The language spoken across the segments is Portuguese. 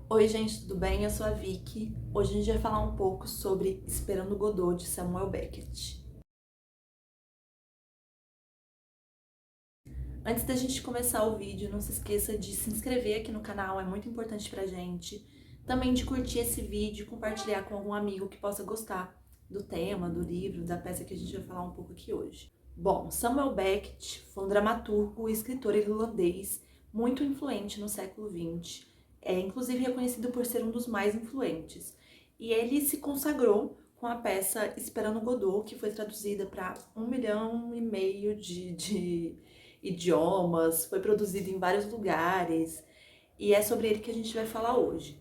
Oi, gente, tudo bem? Eu sou a Vicky. Hoje a gente vai falar um pouco sobre Esperando Godot, de Samuel Beckett. Antes da gente começar o vídeo, não se esqueça de se inscrever aqui no canal, é muito importante pra gente. Também de curtir esse vídeo e compartilhar com algum amigo que possa gostar do tema, do livro, da peça que a gente vai falar um pouco aqui hoje. Bom, Samuel Beckett foi um dramaturgo e escritor irlandês muito influente no século XX. É inclusive reconhecido por ser um dos mais influentes. E ele se consagrou com a peça Esperando Godot, que foi traduzida para 1,5 milhão de idiomas, foi produzido em vários lugares e é sobre ele que a gente vai falar hoje.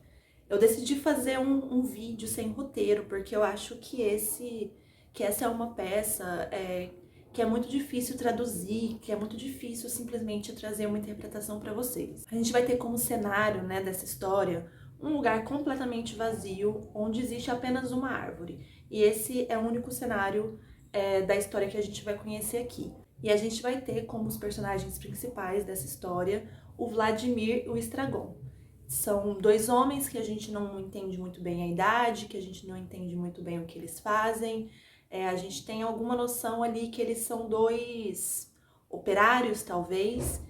Eu decidi fazer um vídeo sem roteiro porque eu acho que essa é uma peça que é muito difícil traduzir, que é muito difícil simplesmente trazer uma interpretação para vocês. A gente vai ter como cenário, né, dessa história um lugar completamente vazio, onde existe apenas uma árvore. E esse é o único cenário da história que a gente vai conhecer aqui. E a gente vai ter como os personagens principais dessa história o Vladimir e o Estragon. São dois homens que a gente não entende muito bem a idade, que a gente não entende muito bem o que eles fazem. A gente tem alguma noção ali que eles são dois operários, talvez,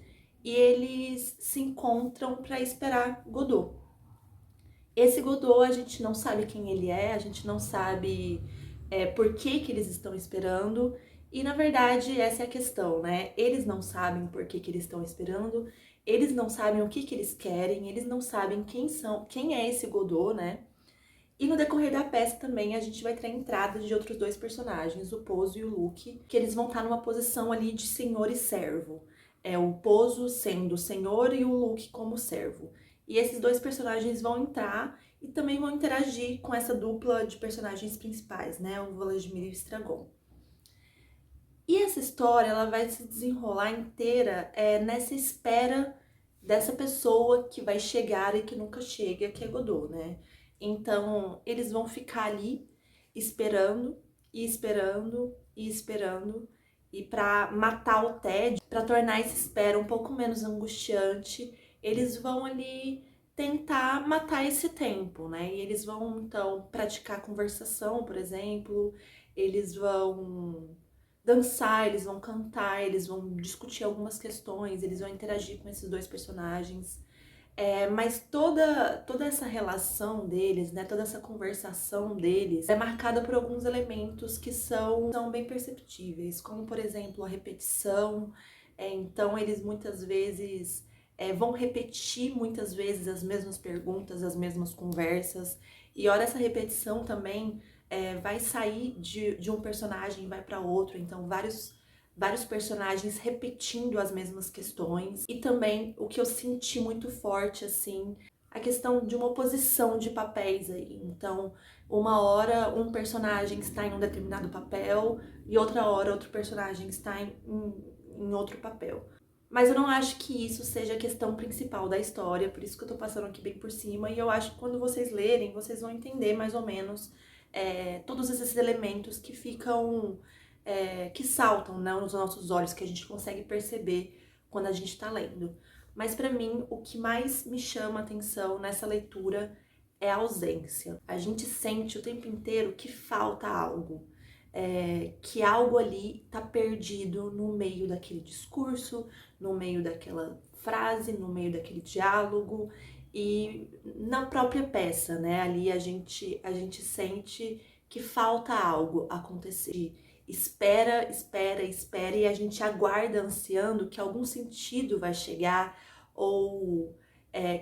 e eles se encontram para esperar Godot. Esse Godot a gente não sabe quem ele é, a gente não sabe por que eles estão esperando. E na verdade essa é a questão, né? Eles não sabem por que eles estão esperando, eles não sabem o que eles querem, eles não sabem quem é esse Godot, né? E no decorrer da peça também a gente vai ter a entrada de outros dois personagens, o Pozo e o Luke, que eles vão estar numa posição ali de senhor e servo. É o Pozo sendo o senhor e o Luke como servo. E esses dois personagens vão entrar e também vão interagir com essa dupla de personagens principais, né? O Vladimir e o Estragon. E essa história ela vai se desenrolar inteira nessa espera dessa pessoa que vai chegar e que nunca chega, que é Godot, né? Então eles vão ficar ali esperando e esperando e esperando, e para matar o tédio, para tornar essa espera um pouco menos angustiante, eles vão ali tentar matar esse tempo, né? E eles vão então praticar conversação, por exemplo, eles vão dançar, eles vão cantar, eles vão discutir algumas questões, eles vão interagir com esses dois personagens. Mas toda essa relação deles, né, toda essa conversação deles é marcada por alguns elementos que são bem perceptíveis, como por exemplo a repetição. Então eles muitas vezes vão repetir muitas vezes as mesmas perguntas, as mesmas conversas, e ora essa repetição também vai sair de um personagem e vai para outro, então vários personagens repetindo as mesmas questões. E também o que eu senti muito forte, assim, a questão de uma oposição de papéis aí. Então, uma hora um personagem está em um determinado papel e outra hora outro personagem está em outro papel. Mas eu não acho que isso seja a questão principal da história, por isso que eu tô passando aqui bem por cima, e eu acho que quando vocês lerem, vocês vão entender mais ou menos todos esses elementos que ficam que saltam, né, nos nossos olhos, que a gente consegue perceber quando a gente está lendo. Mas para mim, o que mais me chama a atenção nessa leitura é a ausência. A gente sente o tempo inteiro que falta algo, que algo ali tá perdido no meio daquele discurso, no meio daquela frase, no meio daquele diálogo e na própria peça, né? Ali a gente sente que falta algo acontecer. Espera, espera, espera e a gente aguarda ansiando que algum sentido vai chegar ou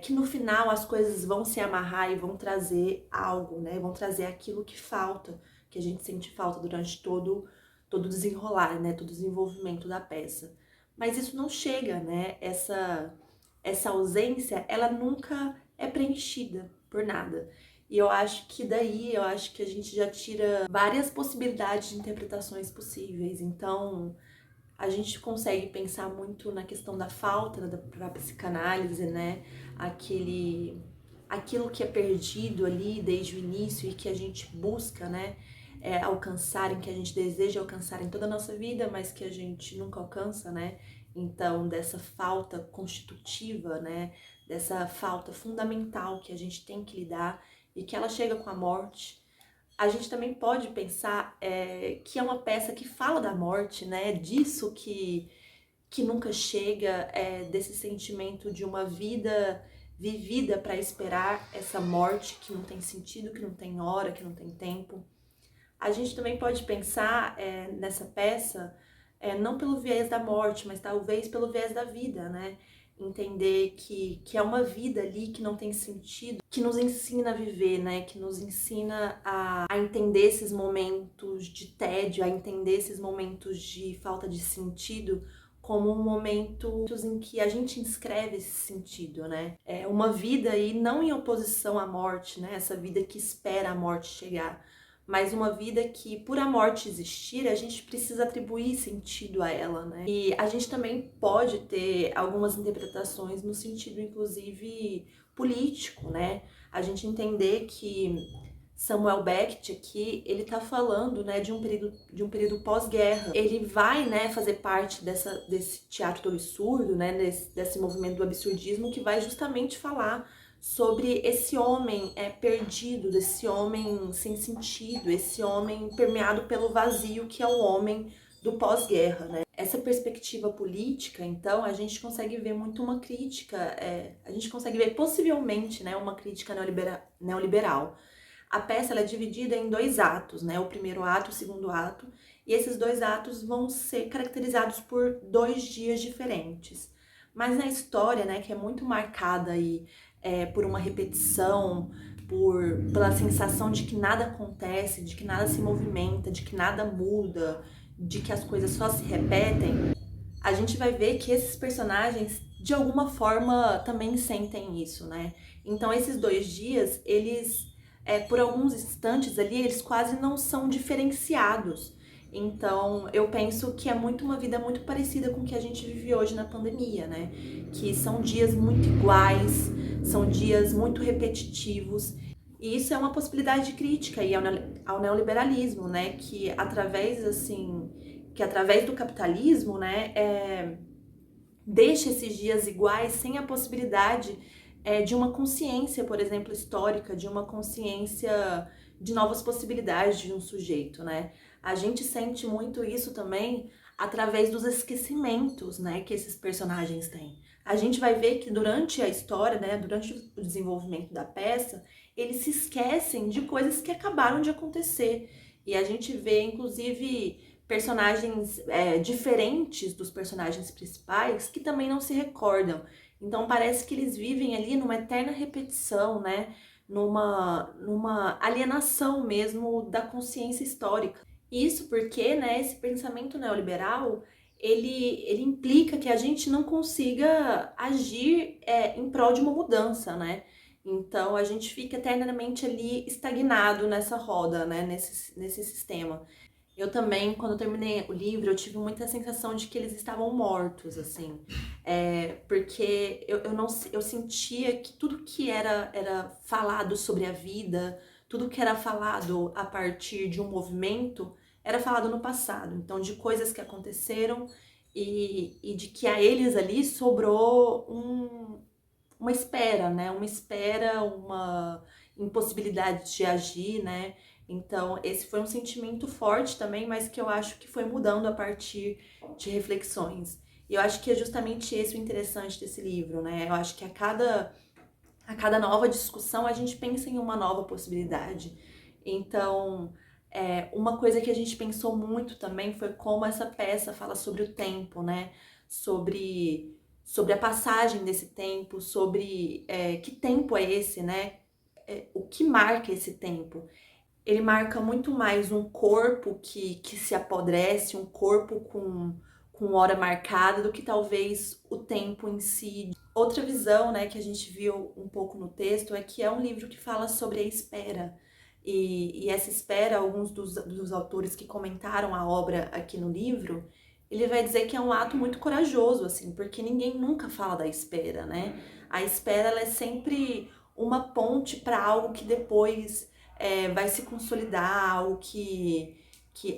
que no final as coisas vão se amarrar e vão trazer algo, né? Vão trazer aquilo que falta, que a gente sente falta durante todo o desenrolar, né? Todo o desenvolvimento da peça. Mas isso não chega, né? Essa ausência, ela nunca é preenchida por nada. E eu acho que daí, eu acho que a gente já tira várias possibilidades de interpretações possíveis. Então, a gente consegue pensar muito na questão da falta da própria psicanálise, né? Aquilo que é perdido ali desde o início e que a gente busca, né? Alcançar, em que a gente deseja alcançar em toda a nossa vida, mas que a gente nunca alcança, né? Então, dessa falta constitutiva, né, dessa falta fundamental que a gente tem que lidar e que ela chega com a morte. A gente também pode pensar que é uma peça que fala da morte, né, disso que nunca chega, desse sentimento de uma vida vivida para esperar essa morte que não tem sentido, que não tem hora, que não tem tempo. A gente também pode pensar nessa peça não pelo viés da morte, mas talvez pelo viés da vida, né? Entender que é uma vida ali que não tem sentido, que nos ensina a viver, né? Que nos ensina a entender esses momentos de tédio, a entender esses momentos de falta de sentido como momentos em que a gente inscreve esse sentido, né? É uma vida aí não em oposição à morte, né? Essa vida que espera a morte chegar, mas uma vida que, por a morte existir, a gente precisa atribuir sentido a ela, né? E a gente também pode ter algumas interpretações no sentido, inclusive, político, né? A gente entender que Samuel Beckett aqui, ele tá falando, né, de um período pós-guerra. Ele vai, né, fazer parte desse teatro do absurdo, né, desse movimento do absurdismo que vai justamente falar sobre esse homem perdido, desse homem sem sentido, esse homem permeado pelo vazio que é o homem do pós-guerra, né? Essa perspectiva política, então, a gente consegue ver muito uma crítica, a gente consegue ver possivelmente, né, uma crítica neoliberal. A peça ela é dividida em 2 atos, né? O primeiro ato, o segundo ato, e esses 2 atos vão ser caracterizados por 2 dias diferentes. Mas na história, né, que é muito marcada aí por uma repetição, pela sensação de que nada acontece, de que nada se movimenta, de que nada muda, de que as coisas só se repetem, a gente vai ver que esses personagens, de alguma forma, também sentem isso, né? Então, esses 2 dias, eles, por alguns instantes ali, eles quase não são diferenciados. Então, eu penso que é muito uma vida muito parecida com o que a gente vive hoje na pandemia, né? Que são dias muito iguais, são dias muito repetitivos. E isso é uma possibilidade de crítica aí ao neoliberalismo, né? Que através do capitalismo, né, deixa esses dias iguais sem a possibilidade de uma consciência, por exemplo, histórica, de uma consciência de novas possibilidades de um sujeito, né? A gente sente muito isso também através dos esquecimentos, né, que esses personagens têm. A gente vai ver que durante a história, né, durante o desenvolvimento da peça, eles se esquecem de coisas que acabaram de acontecer. E a gente vê, inclusive, personagens diferentes dos personagens principais que também não se recordam. Então parece que eles vivem ali numa eterna repetição, né? Numa alienação mesmo da consciência histórica. Isso porque, né, esse pensamento neoliberal, ele implica que a gente não consiga agir em prol de uma mudança, né? Então a gente fica eternamente ali estagnado nessa roda, né, nesse sistema. Eu também, quando eu terminei o livro, eu tive muita sensação de que eles estavam mortos, assim. Porque eu sentia que tudo que era falado sobre a vida, tudo que era falado a partir de um movimento, era falado no passado. Então, de coisas que aconteceram e de que a eles ali sobrou uma espera, né? Uma espera, uma impossibilidade de agir, né? Então, esse foi um sentimento forte também, mas que eu acho que foi mudando a partir de reflexões. E eu acho que é justamente esse o interessante desse livro, né? Eu acho que a cada nova discussão a gente pensa em uma nova possibilidade. Então, uma coisa que a gente pensou muito também foi como essa peça fala sobre o tempo, né? Sobre a passagem desse tempo, sobre que tempo é esse, né? O que marca esse tempo? Ele marca muito mais um corpo que se apodrece, um corpo com hora marcada, do que talvez o tempo em si. Outra visão, né, que a gente viu um pouco no texto é que é um livro que fala sobre a espera. E essa espera, alguns dos autores que comentaram a obra aqui no livro, ele vai dizer que é um ato muito corajoso, assim, porque ninguém nunca fala da espera, né? A espera, ela é sempre uma ponte para algo que depois vai se consolidar, algo que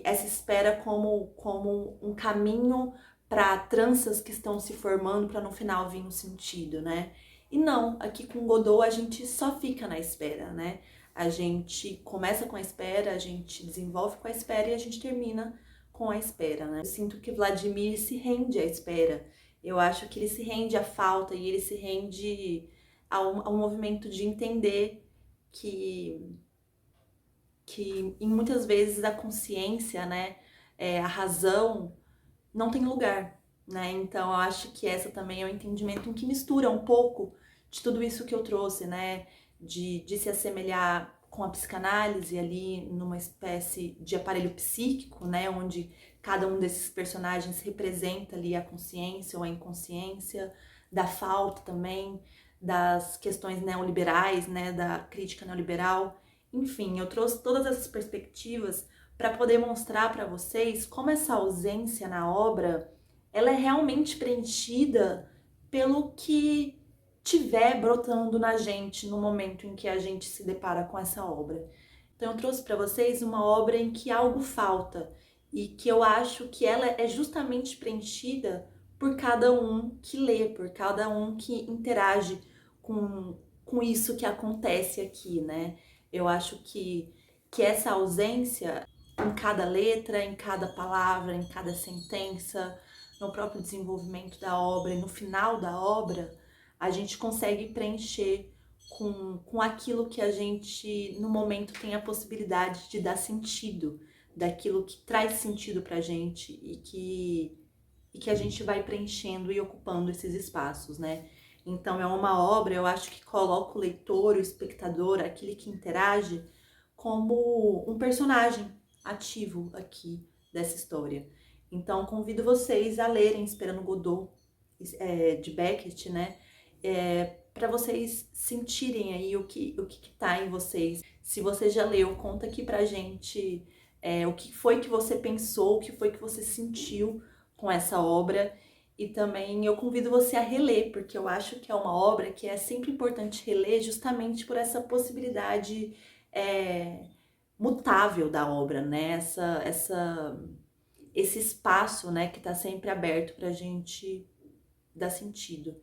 essa espera como um caminho para tranças que estão se formando para no final vir um sentido, né? E não, aqui com Godot a gente só fica na espera, né? A gente começa com a espera, a gente desenvolve com a espera e a gente termina com a espera, né? Eu sinto que Vladimir se rende à espera. Eu acho que ele se rende à falta e ele se rende ao movimento de entender que em muitas vezes a consciência, né, a razão não tem lugar, né? Então eu acho que essa também é um entendimento em que mistura um pouco de tudo isso que eu trouxe, né? De se assemelhar com a psicanálise ali numa espécie de aparelho psíquico, né? Onde cada um desses personagens representa ali a consciência ou a inconsciência, da falta também, das questões neoliberais, né? Da crítica neoliberal. Enfim, eu trouxe todas essas perspectivas para poder mostrar para vocês como essa ausência na obra ela é realmente preenchida pelo que tiver brotando na gente no momento em que a gente se depara com essa obra. Então eu trouxe para vocês uma obra em que algo falta e que eu acho que ela é justamente preenchida por cada um que lê, por cada um que interage com isso que acontece aqui, né? Eu acho que essa ausência em cada letra, em cada palavra, em cada sentença, no próprio desenvolvimento da obra e no final da obra, a gente consegue preencher com aquilo que a gente, no momento, tem a possibilidade de dar sentido, daquilo que traz sentido pra gente e que a gente vai preenchendo e ocupando esses espaços, né? Então é uma obra, eu acho que coloca o leitor, o espectador, aquele que interage, como um personagem ativo aqui dessa história. Então convido vocês a lerem Esperando Godot, de Beckett, né? Para vocês sentirem aí o que tá em vocês. Se você já leu, conta aqui pra gente o que foi que você pensou, o que foi que você sentiu com essa obra. E também eu convido você a reler, porque eu acho que é uma obra que é sempre importante reler justamente por essa possibilidade mutável da obra, né? Esse espaço, né, que está sempre aberto para a gente dar sentido.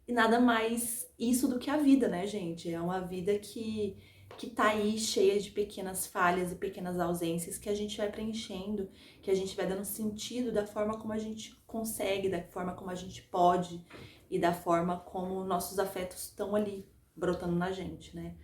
E nada mais isso do que a vida, né, gente? É uma vida que tá aí cheia de pequenas falhas e pequenas ausências que a gente vai preenchendo, que a gente vai dando sentido da forma como a gente consegue, da forma como a gente pode e da forma como nossos afetos estão ali brotando na gente, né?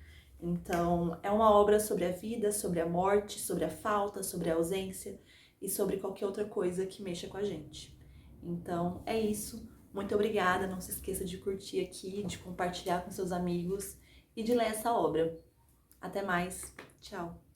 Então, é uma obra sobre a vida, sobre a morte, sobre a falta, sobre a ausência e sobre qualquer outra coisa que mexa com a gente. Então, é isso. Muito obrigada. Não se esqueça de curtir aqui, de compartilhar com seus amigos e de ler essa obra. Até mais. Tchau.